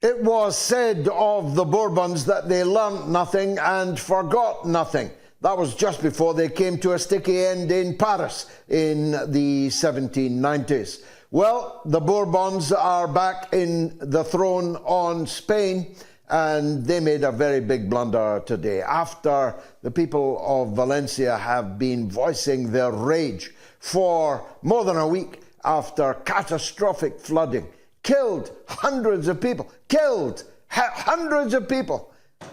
It was said of the Bourbons that they learnt nothing and forgot nothing. That was just before they came to a sticky end in Paris in the 1790s. Well, the Bourbons are back in the throne on Spain, and they made a very big blunder today. After the people of Valencia have been voicing their rage for more than a week after catastrophic flooding, killed hundreds of people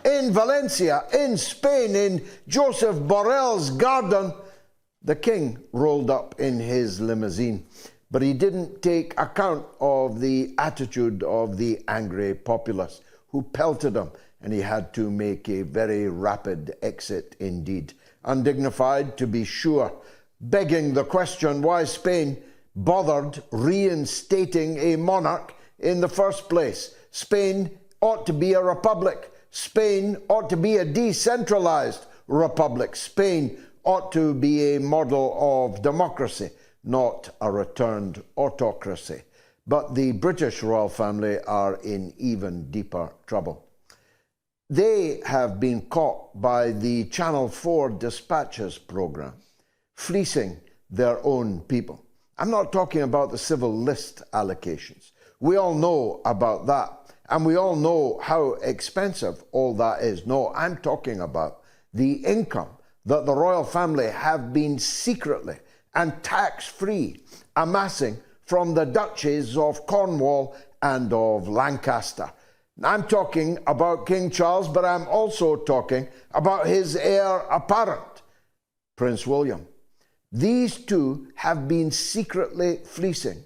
in Valencia, in Spain, in Joseph Borrell's garden. The king rolled up in his limousine, but he didn't take account of the attitude of the angry populace who pelted him, and he had to make a very rapid exit indeed. Undignified, to be sure, begging the question why Spain bothered reinstating a monarch in the first place. Spain ought to be a republic. Spain ought to be a decentralized republic. Spain ought to be a model of democracy, not a returned autocracy. But the British royal family are in even deeper trouble. They have been caught by the Channel 4 dispatches program, fleecing their own people. I'm not talking about the civil list allocations. We all know about that, and we all know how expensive all that is. No, I'm talking about the income that the royal family have been secretly and tax-free amassing from the duchies of Cornwall and of Lancaster. I'm talking about King Charles, but I'm also talking about his heir apparent, Prince William. These two have been secretly fleecing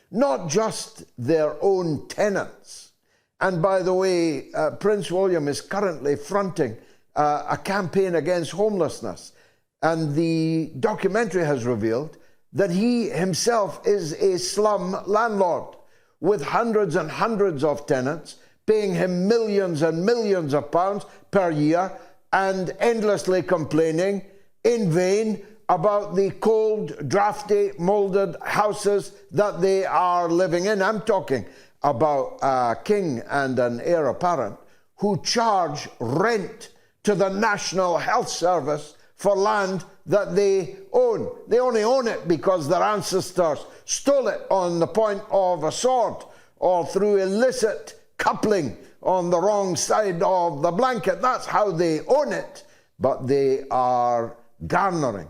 not just their own tenants. And by the way, Prince William is currently fronting a campaign against homelessness. And the documentary has revealed that he himself is a slum landlord with hundreds and hundreds of tenants paying him millions and millions of pounds per year and endlessly complaining in vain about the cold, drafty, moulded houses that they are living in. I'm talking about a king and an heir apparent who charge rent to the National Health Service for land that they own. They only own it because their ancestors stole it on the point of a sword or through illicit coupling on the wrong side of the blanket. That's how they own it. But they are garnering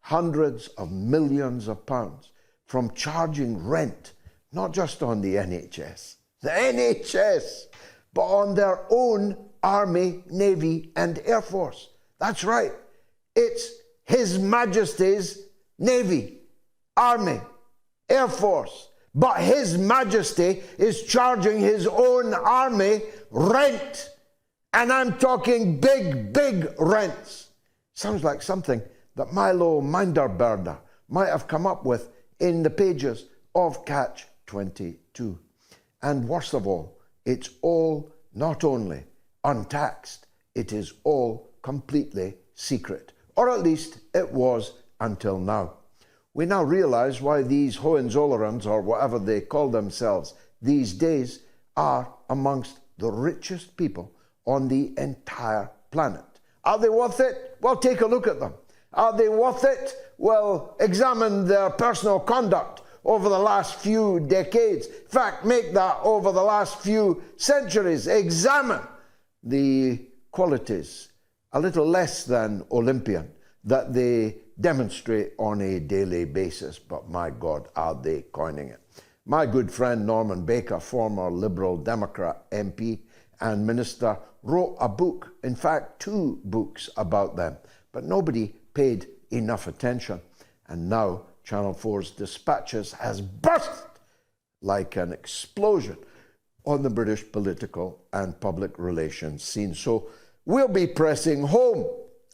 hundreds of millions of pounds from charging rent, not just on the NHS, but on their own Army, Navy, and Air Force. That's right. It's His Majesty's Navy, Army, Air Force. But His Majesty is charging his own army rent. And I'm talking big, big rents. Sounds like something that Milo Minderberger might have come up with in the pages of Catch 22. And worst of all, it's all not only untaxed, it is all completely secret. Or at least it was until now. We now realize why these Hohenzollerns, or whatever they call themselves these days, are amongst the richest people on the entire planet. Are they worth it? Well, take a look at them. Are they worth it? Well, examine their personal conduct over the last few decades. In fact, make that over the last few centuries. Examine the qualities, a little less than Olympian, that they demonstrate on a daily basis. But my God, are they coining it. My good friend Norman Baker, former Liberal Democrat MP and minister, wrote a book, in fact 2 books about them, but nobody paid enough attention. And now Channel 4's dispatches has burst like an explosion on the British political and public relations scene. So we'll be pressing home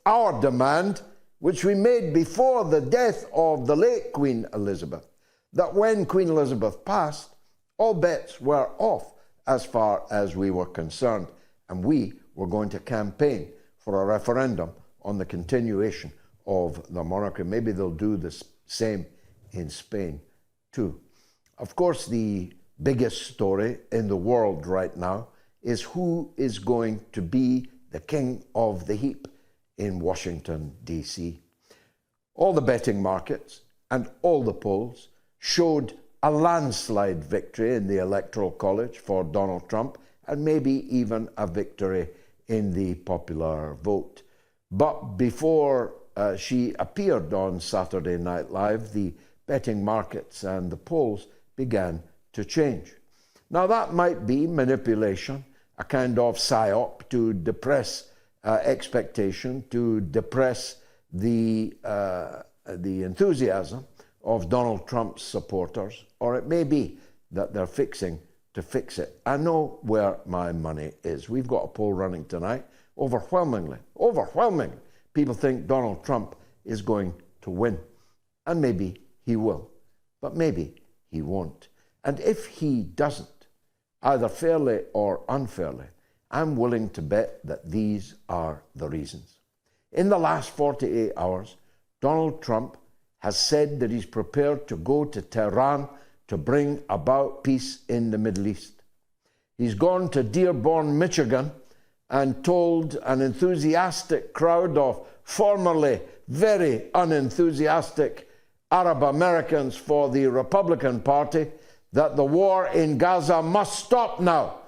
our demand, which we made before the death of the late Queen Elizabeth, that when Queen Elizabeth passed, all bets were off as far as we were concerned, and we were going to campaign for a referendum on the continuation of the monarchy. Maybe they'll do the same in Spain too. Of course, the biggest story in the world right now is who is going to be the king of the heap in Washington, D.C. All the betting markets and all the polls showed a landslide victory in the Electoral College for Donald Trump, and maybe even a victory in the popular vote. But before she appeared on Saturday Night Live, the betting markets and the polls began to change. Now that might be manipulation, a kind of psyop to depress expectation, to depress the enthusiasm of Donald Trump's supporters, or it may be that they're fixing to fix it. I know where my money is. We've got a poll running tonight. Overwhelmingly, people think Donald Trump is going to win. And maybe he will, but maybe he won't. And if he doesn't, either fairly or unfairly, I'm willing to bet that these are the reasons. In the last 48 hours, Donald Trump has said that he's prepared to go to Tehran to bring about peace in the Middle East. He's gone to Dearborn, Michigan, and told an enthusiastic crowd of formerly very unenthusiastic Arab Americans for the Republican Party that the war in Gaza must stop now,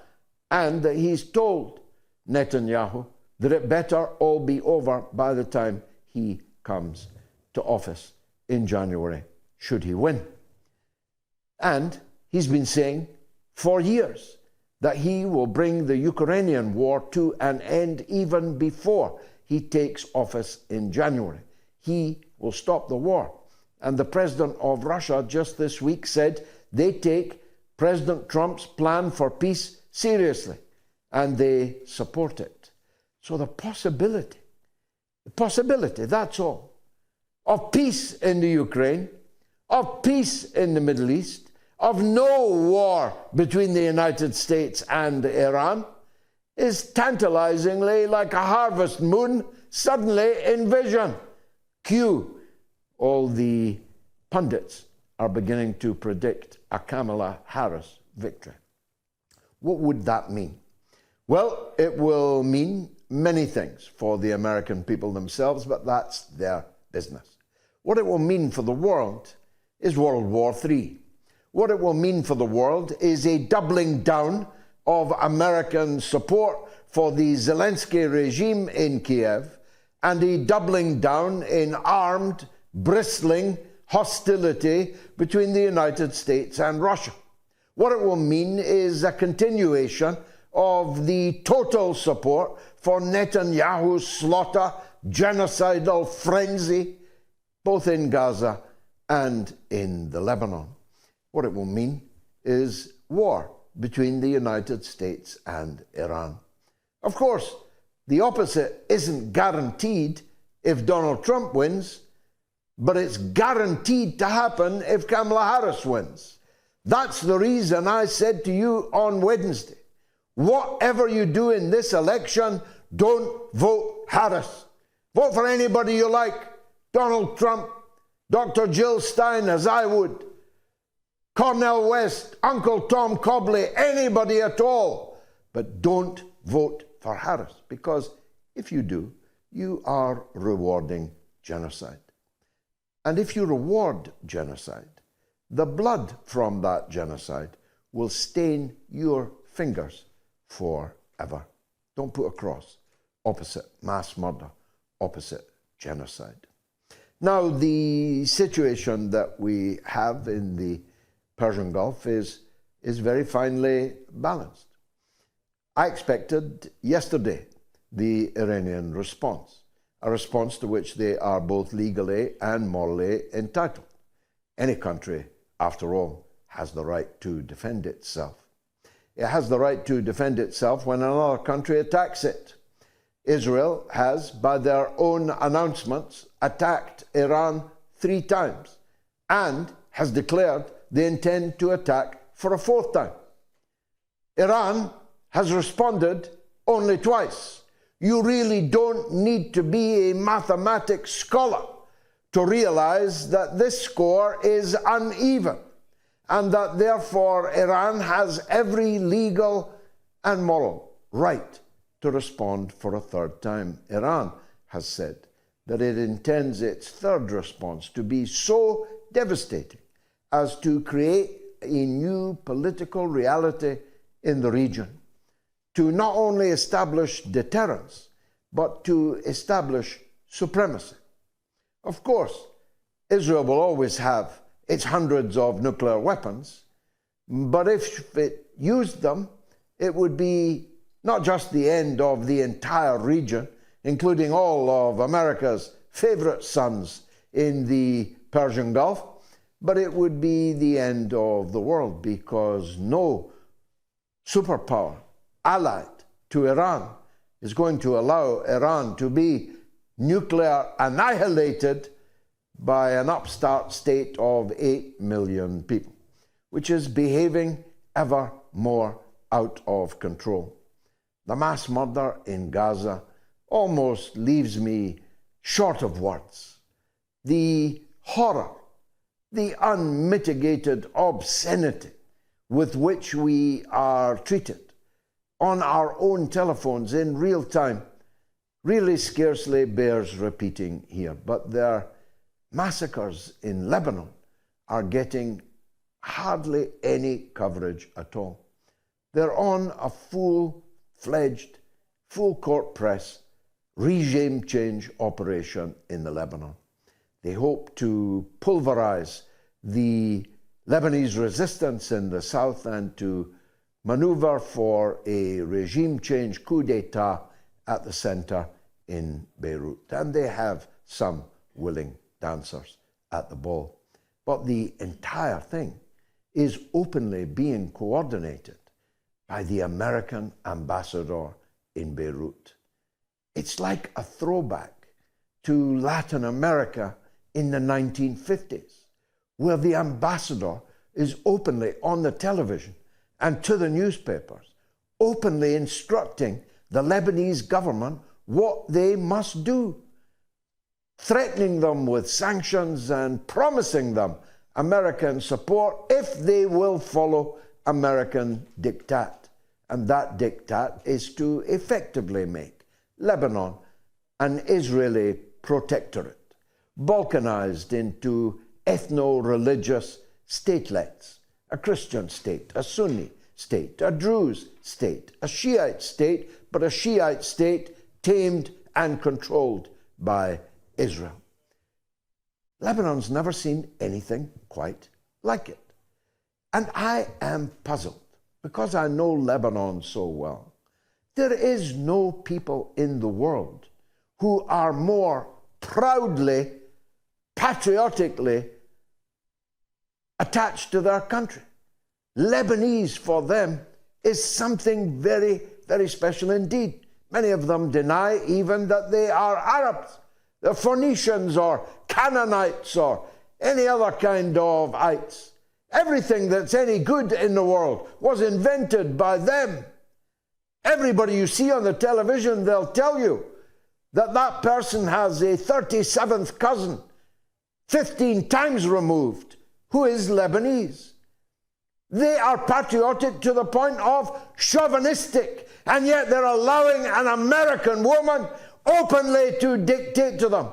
and that he's told Netanyahu that it better all be over by the time he comes to office in January, should he win. And he's been saying for years that he will bring the Ukrainian war to an end even before he takes office in January. He will stop the war. And the president of Russia just this week said they take President Trump's plan for peace seriously, and they support it. So the possibility, that's all, of peace in the Ukraine, of peace in the Middle East, of no war between the United States and Iran, is tantalizingly like a harvest moon suddenly in vision. Cue all the pundits are beginning to predict a Kamala Harris victory. What would that mean? Well, it will mean many things for the American people themselves, but that's their business. What it will mean for the world is World War III. What it will mean for the world is a doubling down of American support for the Zelensky regime in Kiev, and a doubling down in armed, bristling hostility between the United States and Russia. What it will mean is a continuation of the total support for Netanyahu's slaughter, genocidal frenzy, both in Gaza and in the Lebanon. What it will mean is war between the United States and Iran. Of course, the opposite isn't guaranteed if Donald Trump wins, but it's guaranteed to happen if Kamala Harris wins. That's the reason I said to you on Wednesday, whatever you do in this election, don't vote Harris. Vote for anybody you like. Donald Trump, Dr. Jill Stein, as I would, Cornel West, Uncle Tom Cobley, anybody at all. But don't vote for Harris, because if you do, you are rewarding genocide. And if you reward genocide, the blood from that genocide will stain your fingers forever. Don't put a cross opposite mass murder, opposite genocide. Now, the situation that we have in the Persian Gulf is very finely balanced. I expected yesterday the Iranian response, a response to which they are both legally and morally entitled. Any country, after all, has the right to defend itself. It has the right to defend itself when another country attacks it. Israel has, by their own announcements, attacked Iran 3 times and has declared they intend to attack for a 4th time. Iran has responded only twice. You really don't need to be a mathematics scholar to realize that this score is uneven, and that therefore Iran has every legal and moral right to respond for a third time. Iran has said that it intends its third response to be so devastating as to create a new political reality in the region, to not only establish deterrence, but to establish supremacy. Of course, Israel will always have its hundreds of nuclear weapons, but if it used them, it would be not just the end of the entire region, including all of America's favorite sons in the Persian Gulf, but it would be the end of the world, because no superpower allied to Iran is going to allow Iran to be nuclear annihilated by an upstart state of 8 million people, which is behaving ever more out of control. The mass murder in Gaza almost leaves me short of words. The horror, the unmitigated obscenity with which we are treated on our own telephones in real time really scarcely bears repeating here. But their massacres in Lebanon are getting hardly any coverage at all. They're on a full-fledged, full-court press regime change operation in the Lebanon. They hope to pulverize the Lebanese resistance in the south and to maneuver for a regime change coup d'etat at the center in Beirut. And they have some willing dancers at the ball. But the entire thing is openly being coordinated by the American ambassador in Beirut. It's like a throwback to Latin America in the 1950s, where the ambassador is openly on the television and to the newspapers, openly instructing the Lebanese government what they must do, threatening them with sanctions and promising them American support if they will follow American diktat. And that diktat is to effectively make Lebanon an Israeli protectorate, balkanized into ethno-religious statelets, a Christian state, a Sunni state, a Druze state, a Shiite state, but a Shiite state tamed and controlled by Israel. Lebanon's never seen anything quite like it. And I am puzzled, because I know Lebanon so well. There is no people in the world who are more proudly, patriotically attached to their country. Lebanese for them is something very, very special indeed. Many of them deny even that they are Arabs. They're Phoenicians or Canaanites or any other kind of ites. Everything that's any good in the world was invented by them. Everybody you see on the television, they'll tell you that that person has a 37th cousin, 15 times removed, who is Lebanese. They are patriotic to the point of chauvinistic, and yet they're allowing an American woman openly to dictate to them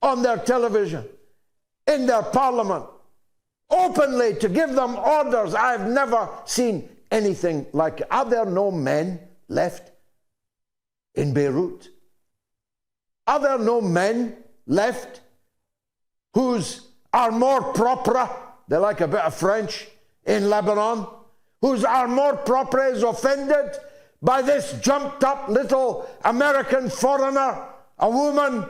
on their television, in their parliament, openly to give them orders. I've never seen anything like it. Are there no men left in Beirut? Are there no men left whose amour propre, they like a bit of French, in Lebanon, whose amour propre is offended by this jumped up little American foreigner, a woman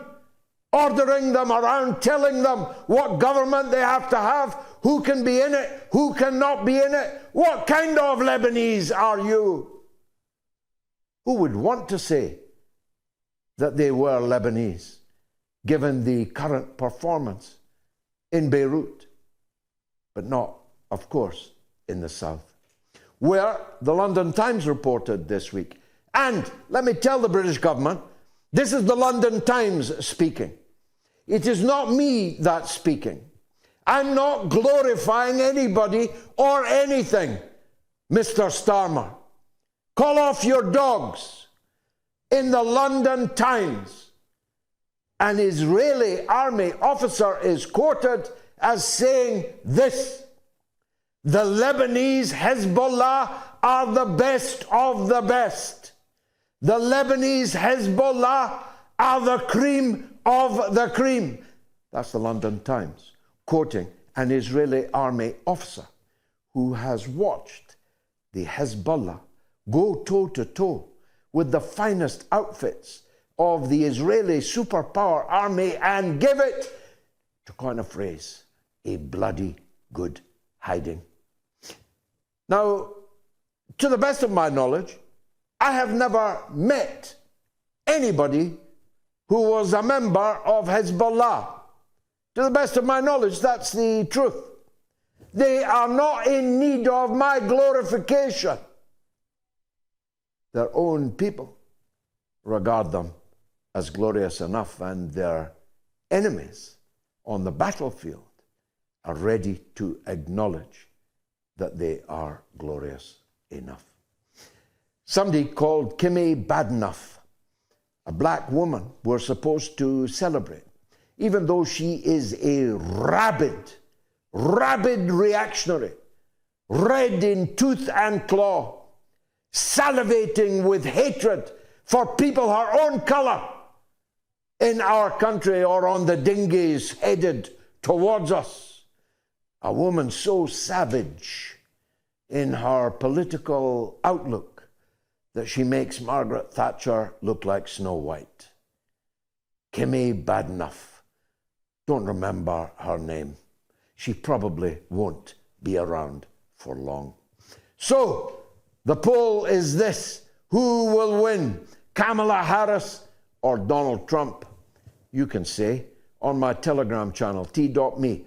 ordering them around, telling them what government they have to have, who can be in it, who cannot be in it? What kind of Lebanese are you? Who would want to say that they were Lebanese, given the current performance in Beirut, but not, of course, in the south, where the London Times reported this week. And let me tell the British government, this is the London Times speaking. It is not me that's speaking. I'm not glorifying anybody or anything, Mr. Starmer. Call off your dogs. In the London Times, an Israeli army officer is quoted as saying this: the Lebanese Hezbollah are the best of the best. The Lebanese Hezbollah are the cream of the cream. That's the London Times, quoting an Israeli army officer who has watched the Hezbollah go toe-to-toe with the finest outfits of the Israeli superpower army and give it, to coin a phrase, a bloody good hiding. Now, to the best of my knowledge, I have never met anybody who was a member of Hezbollah. To the best of my knowledge, that's the truth. They are not in need of my glorification. Their own people regard them as glorious enough, and their enemies on the battlefield are ready to acknowledge that they are glorious enough. Somebody called Kimmy Badenough, a black woman we're supposed to celebrate, even though she is a rabid reactionary, red in tooth and claw, salivating with hatred for people her own color in our country or on the dinghies headed towards us. A woman so savage in her political outlook that she makes Margaret Thatcher look like Snow White. Kimmy Badenough. Don't remember her name. She probably won't be around for long. So, the poll is this: who will win, Kamala Harris or Donald Trump? You can say on my Telegram channel, t.me/George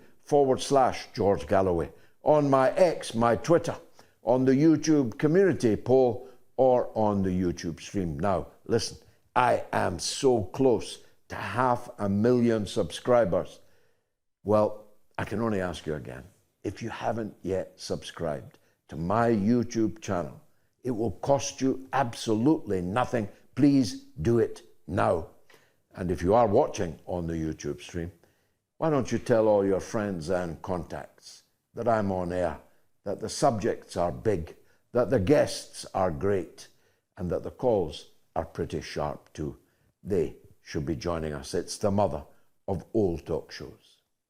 Galloway, on my X, my Twitter, on the YouTube community poll, or on the YouTube stream. Now, listen, I am so close to 500,000 subscribers. Well, I can only ask you again, if you haven't yet subscribed to my YouTube channel, it will cost you absolutely nothing. Please do it now. And if you are watching on the YouTube stream, why don't you tell all your friends and contacts that I'm on air, that the subjects are big, that the guests are great, and that the calls are pretty sharp too. They should be joining us. It's the mother of all talk shows.